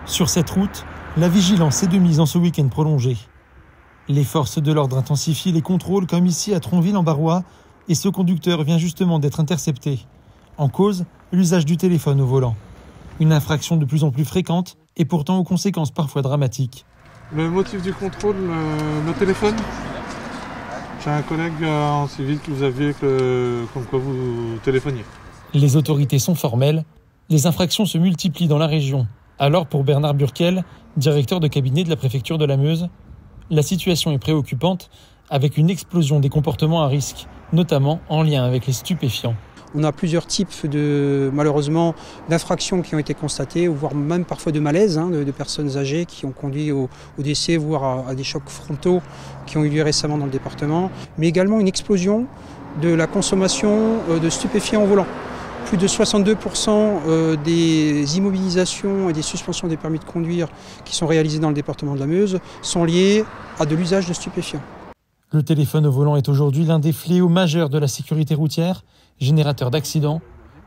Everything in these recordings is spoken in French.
Sur cette route, la vigilance est de mise en ce week-end prolongé. Les forces de l'ordre intensifient les contrôles comme ici à Tronville-en-Barrois et ce conducteur vient justement d'être intercepté. En cause, l'usage du téléphone au volant. Une infraction de plus en plus fréquente et pourtant aux conséquences parfois dramatiques. Le motif du contrôle, le téléphone. J'ai un collègue en civil qui vous a vu comme quoi vous téléphoniez. Les autorités sont formelles, les infractions se multiplient dans la région. Alors pour Bernard Burkel, directeur de cabinet de la préfecture de la Meuse, la situation est préoccupante avec une explosion des comportements à risque, notamment en lien avec les stupéfiants. On a plusieurs types malheureusement, d'infractions qui ont été constatées, voire même parfois de malaise de personnes âgées qui ont conduit au décès, voire à des chocs frontaux qui ont eu lieu récemment dans le département, mais également une explosion de la consommation de stupéfiants au volant. Plus de 62% des immobilisations et des suspensions des permis de conduire qui sont réalisées dans le département de la Meuse sont liées à de l'usage de stupéfiants. Le téléphone au volant est aujourd'hui l'un des fléaux majeurs de la sécurité routière, générateur d'accidents.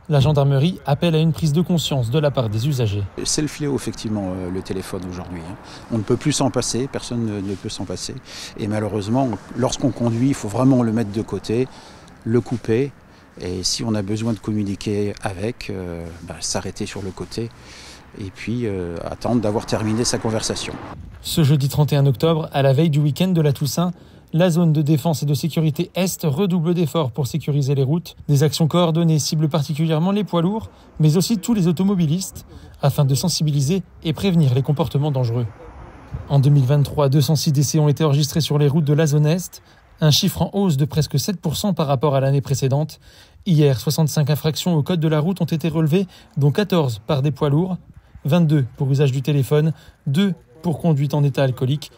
La gendarmerie appelle à une prise de conscience de la part des usagers. C'est le fléau, effectivement, le téléphone aujourd'hui. On ne peut plus s'en passer, personne ne peut s'en passer. Et malheureusement, lorsqu'on conduit, il faut vraiment le mettre de côté, le couper. Et si on a besoin de communiquer avec, s'arrêter sur le côté et puis attendre d'avoir terminé sa conversation. Ce jeudi 31 octobre, à la veille du week-end de la Toussaint, la zone de défense et de sécurité Est redouble d'efforts pour sécuriser les routes. Des actions coordonnées ciblent particulièrement les poids lourds, mais aussi tous les automobilistes, afin de sensibiliser et prévenir les comportements dangereux. En 2023, 206 décès ont été enregistrés sur les routes de la zone Est, un chiffre en hausse de presque 7% par rapport à l'année précédente. Hier, 65 infractions au code de la route ont été relevées, dont 14 par des poids lourds, 22 pour usage du téléphone, 2 pour conduite en état alcoolique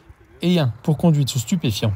et 1 pour conduite sous stupéfiants.